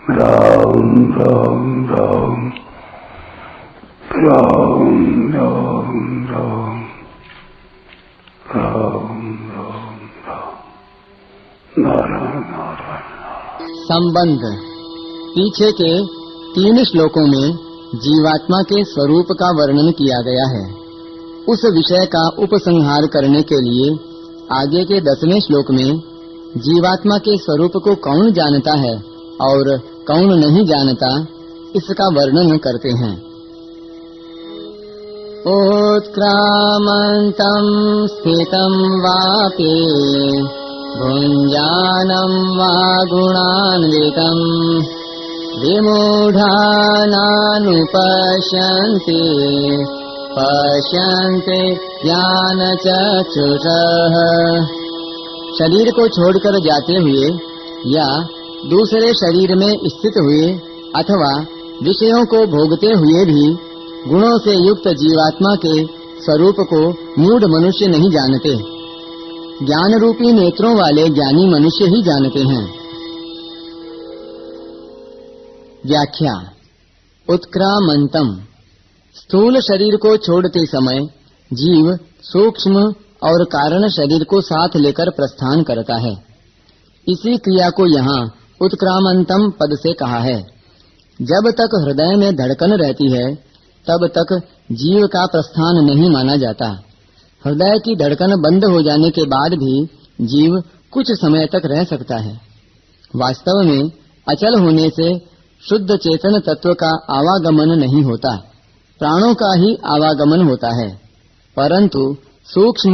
राम राम राम राम राम राम राम राम राम नारायण नारायण। संबंध। पीछे के 3 श्लोकों में जीवात्मा के स्वरूप का वर्णन किया गया है। उस विषय का उपसंहार करने के लिए आगे के 10वें श्लोक में जीवात्मा के स्वरूप को कौन जानता है और कौन नहीं जानता, इसका वर्णन करते हैं। उत्क्रामन्तं स्थितं वापि भुञ्जानं वा गुणान्वितं विमूढानानुपश्यन्ति पश्यन्ते ज्ञानचक्षुषः। शरीर को छोड़कर जाते हुए या दूसरे शरीर में स्थित हुए अथवा विषयों को भोगते हुए भी गुणों से युक्त जीवात्मा के स्वरूप को मूढ़ मनुष्य नहीं जानते। ज्ञान रूपी नेत्रों वाले ज्ञानी मनुष्य ही जानते हैं। व्याख्या। उत्क्रामंतम, स्थूल शरीर को छोड़ते समय जीव सूक्ष्म और कारण शरीर को साथ लेकर प्रस्थान करता है। इसी क्रिया को यहाँ उत्क्रामंतम पद से कहा है। जब तक हृदय में धड़कन रहती है तब तक जीव का प्रस्थान नहीं माना जाता। हृदय की धड़कन बंद हो जाने के बाद भी जीव कुछ समय तक रह सकता है। वास्तव में अचल होने से शुद्ध चेतन तत्व का आवागमन नहीं होता, प्राणों का ही आवागमन होता है। परंतु सूक्ष्म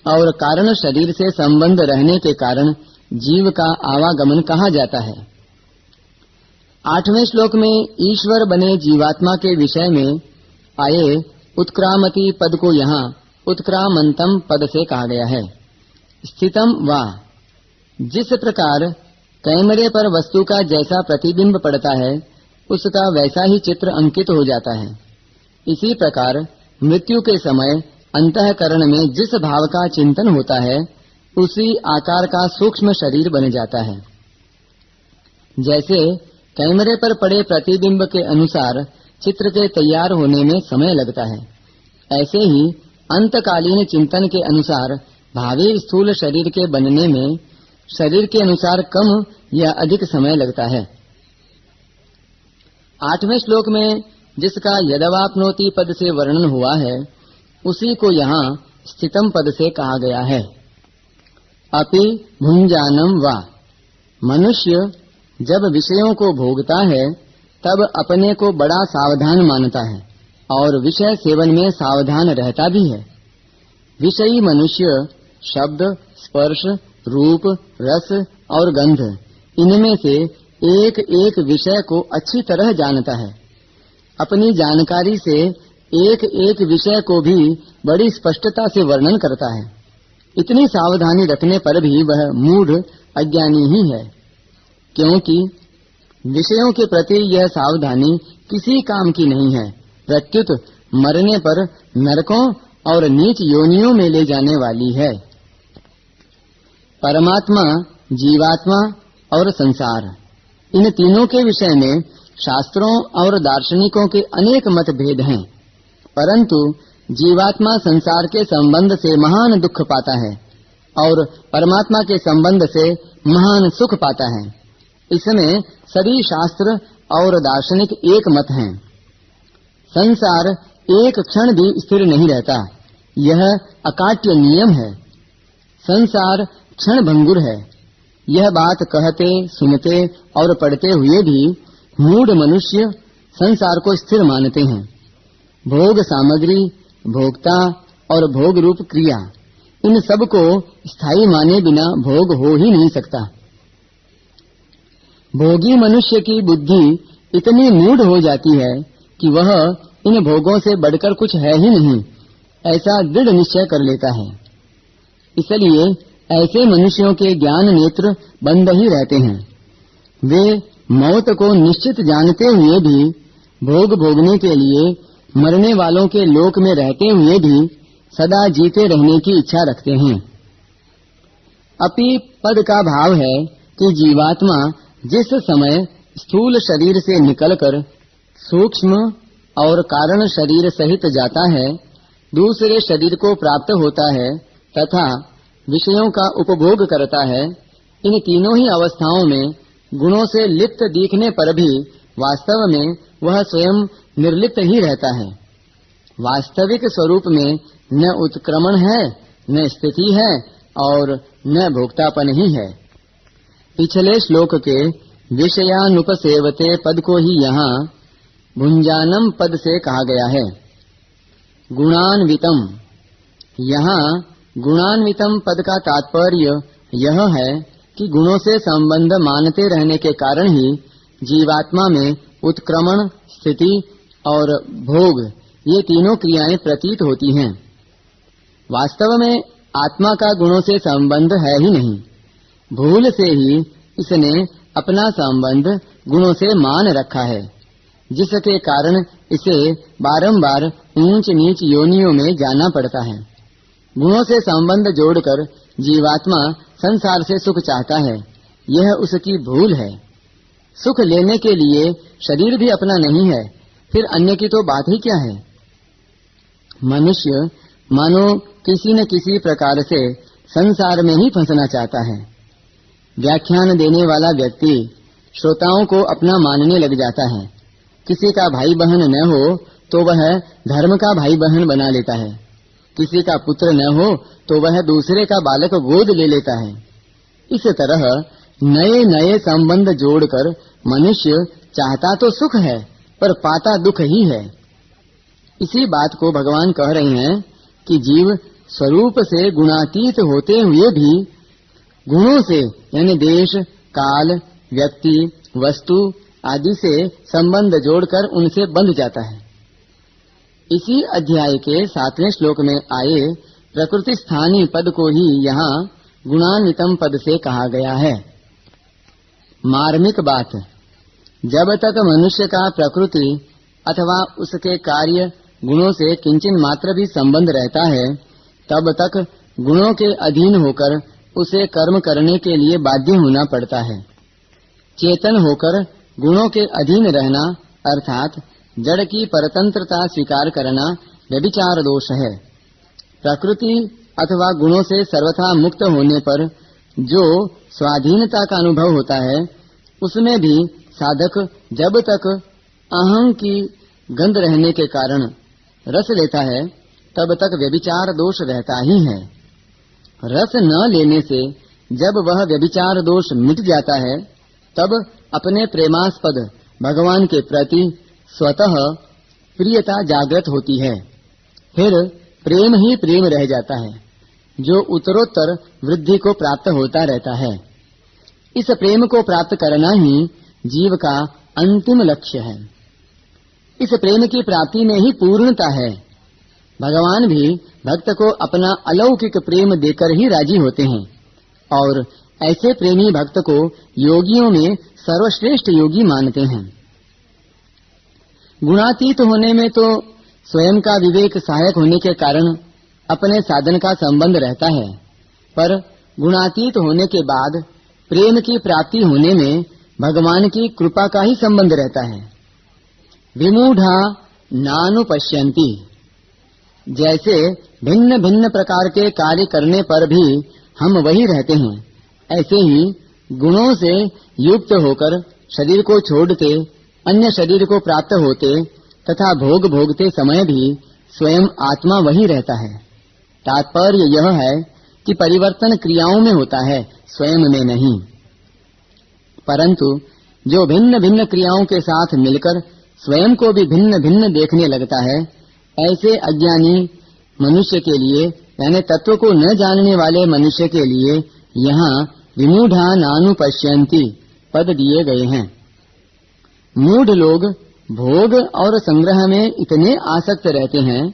और कारण शरीर से संबंध रहने के कारण जीव का आवागमन कहा जाता है। 8वें श्लोक में ईश्वर बने जीवात्मा के विषय में आए उत्क्रामति पद को यहाँ उत्क्रामंतम पद से कहा गया है। स्थितम वा, जिस प्रकार कैमरे पर वस्तु का जैसा प्रतिबिंब पड़ता है उसका वैसा ही चित्र अंकित हो जाता है। इसी प्रकार मृत्यु के समय अंतःकरण में जिस भाव का चिंतन होता है उसी आकार का सूक्ष्म शरीर बन जाता है। जैसे कैमरे पर पड़े प्रतिबिंब के अनुसार चित्र के तैयार होने में समय लगता है, ऐसे ही अंतकालीन चिंतन के अनुसार भावी स्थूल शरीर के बनने में शरीर के अनुसार कम या अधिक समय लगता है। 8वें श्लोक में जिसका यदवाप्नोति पद से वर्णन हुआ है उसी को यहाँ स्थितम पद से कहा गया है। अपि भुञ्जानं वा, मनुष्य जब विषयों को भोगता है तब अपने को बड़ा सावधान मानता है और विषय सेवन में सावधान रहता भी है। विषयी मनुष्य शब्द, स्पर्श, रूप, रस और गंध, इनमें से एक एक विषय को अच्छी तरह जानता है। अपनी जानकारी से एक एक विषय को भी बड़ी स्पष्टता से वर्णन करता है। इतनी सावधानी रखने पर भी वह मूढ़ अज्ञानी ही है, क्योंकि विषयों के प्रति यह सावधानी किसी काम की नहीं है, प्रत्युत मरने पर नरकों और नीच योनियों में ले जाने वाली है। परमात्मा, जीवात्मा और संसार, इन तीनों के विषय में शास्त्रों और दार्शनिकों के अनेक मतभेद हैं, परंतु जीवात्मा संसार के संबंध से महान दुख पाता है और परमात्मा के संबंध से महान सुख पाता है। इसमें सभी शास्त्र और दार्शनिक एक मत हैं। संसार एक क्षण भी स्थिर नहीं रहता, यह अकाट्य नियम है। संसार क्षण भंगुर है। यह बात कहते, सुनते और पढ़ते हुए भी मूढ़ मनुष्य संसार को स्थिर मानते हैं। भोग सामग्री, भोक्ता और भोग रूप क्रिया, इन सब को स्थायी माने बिना भोग हो ही नहीं सकता। भोगी मनुष्य की बुद्धि इतनी मूढ़ हो जाती है कि वह इन भोगों से बढ़कर कुछ है ही नहीं, ऐसा दृढ़ निश्चय कर लेता है। इसलिए ऐसे मनुष्यों के ज्ञान नेत्र बंद ही रहते हैं। वे मौत को निश्चित जानते हुए भी भोग भोगने के लिए मरने वालों के लोक में रहते हुए भी सदा जीते रहने की इच्छा रखते हैं। अपि पद का भाव है कि जीवात्मा जिस समय स्थूल शरीर से निकलकर सूक्ष्म और कारण शरीर सहित जाता है, दूसरे शरीर को प्राप्त होता है तथा विषयों का उपभोग करता है, इन तीनों ही अवस्थाओं में गुणों से लिप्त दिखने पर भी वास्तव में वह स्वयं निर्लिप्त ही रहता है। वास्तविक स्वरूप में न उत्क्रमण है, न स्थिति है और न भोक्तापन ही है। पिछले श्लोक के विषयानुपसेवते पद को ही यहाँ भुंजानम पद से कहा गया है। गुणान्वितम, यहाँ गुणान्वितम पद का तात्पर्य यह है कि गुणों से संबंध मानते रहने के कारण ही जीवात्मा में उत्क्रमण, स्थिति और भोग ये तीनों क्रियाएं प्रतीत होती हैं। वास्तव में आत्मा का गुणों से संबंध है ही नहीं। भूल से ही इसने अपना संबंध गुणों से मान रखा है, जिसके कारण इसे बारंबार ऊंच नीच योनियों में जाना पड़ता है। गुणों से संबंध जोड़कर जीवात्मा संसार से सुख चाहता है, यह उसकी भूल है। सुख लेने के लिए शरीर भी अपना नहीं है, फिर अन्य की तो बात ही क्या है। मनुष्य मानो किसी न किसी प्रकार से संसार में ही फंसना चाहता है। व्याख्यान देने वाला व्यक्ति श्रोताओं को अपना मानने लग जाता है। किसी का भाई बहन न हो तो वह धर्म का भाई बहन बना लेता है, किसी का पुत्र न हो तो वह दूसरे का बालक गोद ले लेता है। इस तरह नए नए संबंध जोड़कर मनुष्य चाहता तो सुख है पर पाता दुख ही है। इसी बात को भगवान कह रहे हैं कि जीव स्वरूप से गुणातीत होते हुए भी गुणों से यानी देश, काल, व्यक्ति, वस्तु आदि से संबंध जोड़कर उनसे बंध जाता है। इसी अध्याय के 7वें श्लोक में आए प्रकृति स्थानीय पद को ही यहाँ गुणान्वितम पद से कहा गया है। मार्मिक बात, जब तक मनुष्य का प्रकृति अथवा उसके कार्य गुणों से किंचन मात्र भी संबंध रहता है, तब तक गुणों के अधीन होकर उसे कर्म करने के लिए बाध्य होना पड़ता है। चेतन होकर गुणों के अधीन रहना अर्थात जड़ की परतंत्रता स्वीकार करना व्यभिचार दोष है। प्रकृति अथवा गुणों से सर्वथा मुक्त होने पर जो स्वाधीनता का अनुभव होता है, उसमें भी साधक जब तक अहं की गंध रहने के कारण रस लेता है, तब तक व्यभिचार दोष रहता ही है। रस न लेने से जब वह व्यभिचार दोष मिट जाता है, तब अपने प्रेमास्पद भगवान के प्रति स्वतः प्रियता जागृत होती है। फिर प्रेम ही प्रेम रह जाता है, जो उत्तरोत्तर वृद्धि को प्राप्त होता रहता है। इस प्रेम को प्राप्त करना ही जीव का अंतिम लक्ष्य है। इस प्रेम की प्राप्ति में ही पूर्णता है। भगवान भी भक्त को अपना अलौकिक प्रेम देकर ही राजी होते हैं और ऐसे प्रेमी भक्त को योगियों में सर्वश्रेष्ठ योगी मानते हैं। गुणातीत होने में तो स्वयं का विवेक सहायक होने के कारण अपने साधन का संबंध रहता है, पर गुणातीत होने के बाद प्रेम की प्राप्ति होने में भगवान की कृपा का ही संबंध रहता है। विमूढ़ा नानुपश्यन्ति, जैसे भिन्न भिन्न प्रकार के कार्य करने पर भी हम वही रहते हैं, ऐसे ही गुणों से युक्त होकर शरीर को छोड़ते अन्य शरीर को प्राप्त होते तथा भोग भोगते समय भी स्वयं आत्मा वही रहता है। तात्पर्य यह है कि परिवर्तन क्रियाओं में होता है, स्वयं में नहीं। परंतु जो भिन्न भिन्न क्रियाओं के साथ मिलकर स्वयं को भी भिन्न भिन्न देखने लगता है, ऐसे अज्ञानी मनुष्य के लिए यानी तत्व को न जानने वाले मनुष्य के लिए यहाँ विमूढ़ा नानुपश्यन्ति पद दिए गए हैं। मूढ़ लोग भोग और संग्रह में इतने आसक्त रहते हैं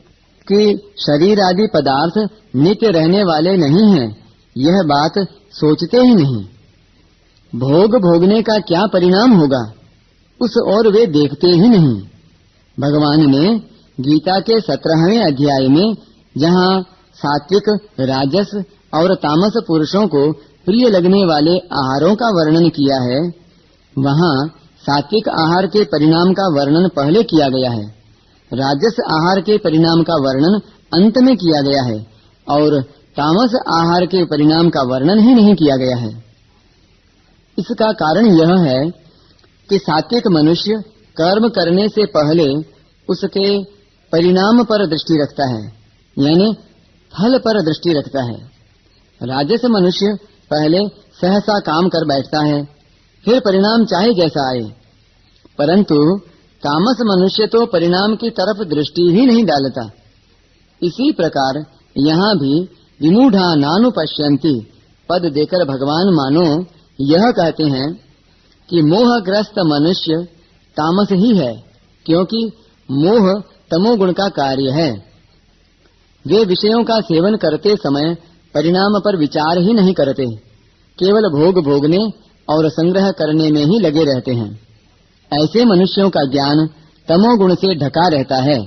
कि शरीर आदि पदार्थ नित्य रहने वाले नहीं हैं, यह बात सोचते ही नहीं। भोग भोगने का क्या परिणाम होगा, उस और वे देखते ही नहीं। भगवान ने गीता के 17वें अध्याय में जहाँ सात्विक, राजस और तामस पुरुषों को प्रिय लगने वाले आहारों का वर्णन किया है, वहाँ सात्विक आहार के परिणाम का वर्णन पहले किया गया है, राजस आहार के परिणाम का वर्णन अंत में किया गया है और तामस आहार के परिणाम का वर्णन ही नहीं किया गया है। इसका कारण यह है कि सात्विक मनुष्य कर्म करने से पहले उसके परिणाम पर दृष्टि रखता है, यानी फल पर दृष्टि रखता है। राजस मनुष्य पहले सहसा काम कर बैठता है, फिर परिणाम चाहे जैसा आए, परंतु तामस मनुष्य तो परिणाम की तरफ दृष्टि ही नहीं डालता। इसी प्रकार यहाँ भी विमूढ़ा नानुपश्यन्ति पद देकर भगवान मानो यह कहते हैं कि मोहग्रस्त मनुष्य तामस ही है, क्योंकि मोह तमोगुण का कार्य है। वे विषयों का सेवन करते समय परिणाम पर विचार ही नहीं करते, केवल भोग भोगने और संग्रह करने में ही लगे रहते हैं। ऐसे मनुष्यों का ज्ञान तमोगुण से ढका रहता है।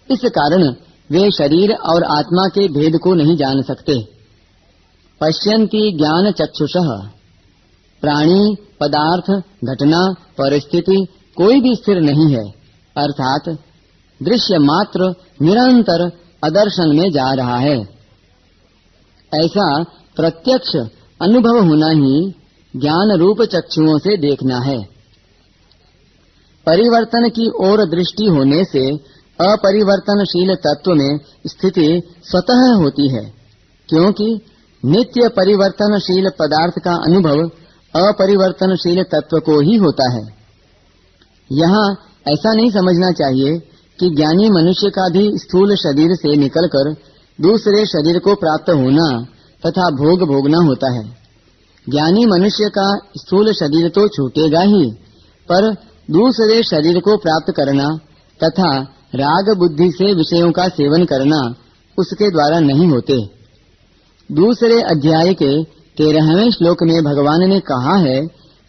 इस कारण वे शरीर और आत्मा के भेद को नहीं जान सकते। पश्यन्ति ज्ञान चक्षुषः, प्राणी, पदार्थ, घटना, परिस्थिति कोई भी स्थिर नहीं है, अर्थात दृश्य मात्र निरंतर अदर्शन में जा रहा है। ऐसा प्रत्यक्ष अनुभव होना ही ज्ञान रूप चक्षुओं से देखना है। परिवर्तन की ओर दृष्टि होने से अपरिवर्तनशील तत्व में स्थिति स्वतः होती है, क्योंकि नित्य परिवर्तनशील पदार्थ का अनुभव अपरिवर्तनशील तत्व को ही होता है। यहाँ ऐसा नहीं समझना चाहिए कि ज्ञानी मनुष्य का भी स्थूल शरीर से निकलकर दूसरे शरीर को प्राप्त होना तथा भोग भोगना होता है। ज्ञानी मनुष्य का स्थूल शरीर तो छूटेगा ही, पर दूसरे शरीर को प्राप्त करना तथा राग बुद्धि से विषयों का सेवन करना उसके द्वारा नहीं होते। दूसरे अध्याय के 13वें श्लोक में भगवान ने कहा है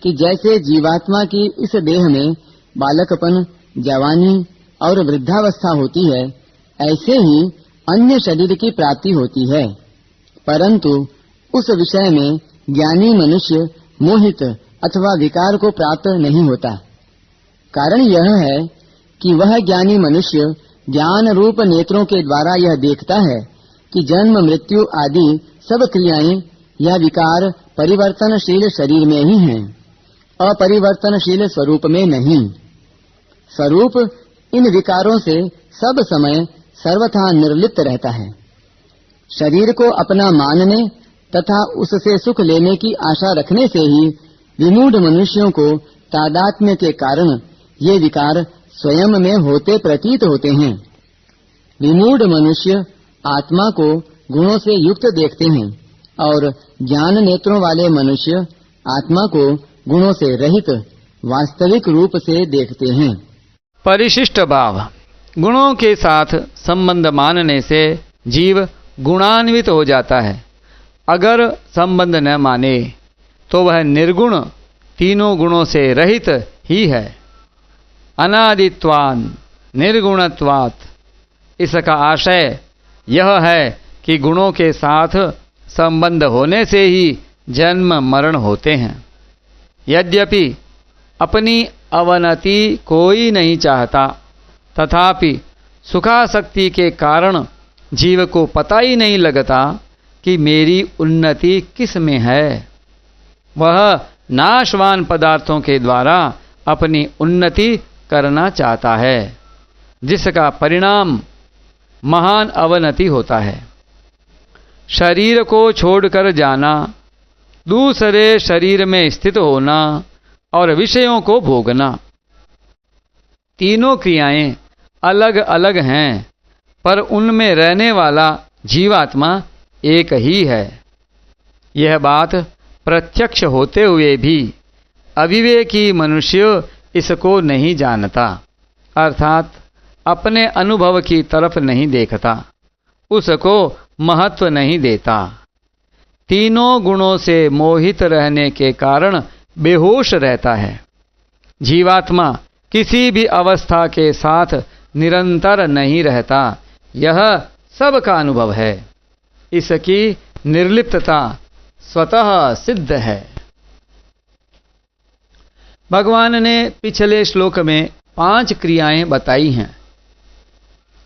कि जैसे जीवात्मा की इस देह में बालकपन, जवानी और वृद्धावस्था होती है, ऐसे ही अन्य शरीर की प्राप्ति होती है, परंतु उस विषय में ज्ञानी मनुष्य मोहित अथवा विकार को प्राप्त नहीं होता। कारण यह है कि वह ज्ञानी मनुष्य ज्ञान रूप नेत्रों के द्वारा यह देखता है कि जन्म मृत्यु आदि सब क्रियाएं या विकार परिवर्तनशील शरीर में ही हैं, अपरिवर्तनशील स्वरूप में नहीं। स्वरूप इन विकारों से सब समय सर्वथा निर्लिप्त रहता है। शरीर को अपना मानने तथा उससे सुख लेने की आशा रखने से ही विमूढ़ मनुष्यों को तादात्म्य के कारण ये विकार स्वयं में होते प्रतीत होते हैं। विमूढ़ मनुष्य आत्मा को गुणों से युक्त देखते हैं और ज्ञान नेत्रों वाले मनुष्य आत्मा को गुणों से रहित वास्तविक रूप से देखते हैं। परिशिष्ट भाव। गुणों के साथ संबंध मानने से जीव गुणान्वित हो जाता है। अगर संबंध न माने तो वह निर्गुण, तीनों गुणों से रहित ही है। अनादित्वान् निर्गुणत्वात्, इसका आशय यह है कि गुणों के साथ संबंध होने से ही जन्म मरण होते हैं। यद्यपि अपनी अवनति कोई नहीं चाहता, तथापि सुखासक्ति के कारण जीव को पता ही नहीं लगता कि मेरी उन्नति किस में है। वह नाशवान पदार्थों के द्वारा अपनी उन्नति करना चाहता है, जिसका परिणाम महान अवनति होता है। शरीर को छोड़कर जाना, दूसरे शरीर में स्थित होना और विषयों को भोगना, तीनों क्रियाएं अलग अलग हैं, पर उनमें रहने वाला जीवात्मा एक ही है। यह बात प्रत्यक्ष होते हुए भी अविवेकी मनुष्य इसको नहीं जानता, अर्थात अपने अनुभव की तरफ नहीं देखता, उसको महत्व नहीं देता। तीनों गुणों से मोहित रहने के कारण बेहोश रहता है। जीवात्मा किसी भी अवस्था के साथ निरंतर नहीं रहता, यह सबका अनुभव है। इसकी निर्लिप्तता स्वतः सिद्ध है। भगवान ने पिछले श्लोक में 5 क्रियाएं बताई हैं।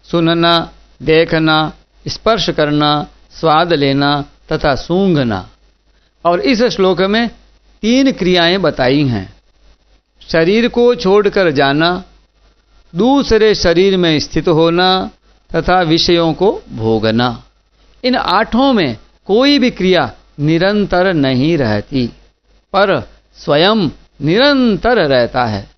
सुनना, देखना, स्पर्श करना, स्वाद लेना तथा सूंघना। और इस श्लोक में 3 क्रियाएं बताई हैं। शरीर को छोड़कर जाना, दूसरे शरीर में स्थित होना तथा विषयों को भोगना। इन 8 में कोई भी क्रिया निरंतर नहीं रहती, पर स्वयं निरंतर रहता है।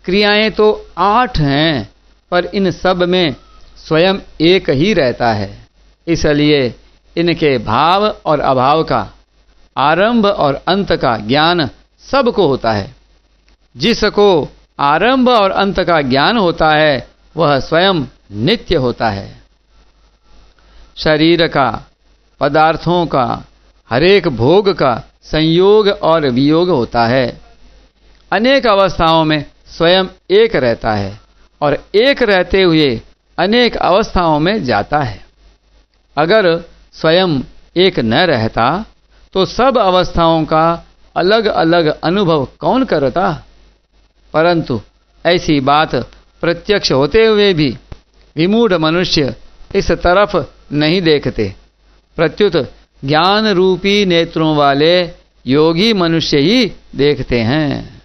क्रियाएं तो 8 हैं, पर इन सब में स्वयं एक ही रहता है। इसलिए इनके भाव और अभाव का, आरंभ और अंत का ज्ञान सबको होता है। जिसको आरंभ और अंत का ज्ञान होता है वह स्वयं नित्य होता है। शरीर का, पदार्थों का, हरेक भोग का संयोग और वियोग होता है। अनेक अवस्थाओं में स्वयं एक रहता है और एक रहते हुए अनेक अवस्थाओं में जाता है। अगर स्वयं एक न रहता तो सब अवस्थाओं का अलग अलग अनुभव कौन करता? परंतु ऐसी बात प्रत्यक्ष होते हुए भी विमूढ़ मनुष्य इस तरफ नहीं देखते। प्रत्युत ज्ञान रूपी नेत्रों वाले योगी मनुष्य ही देखते हैं।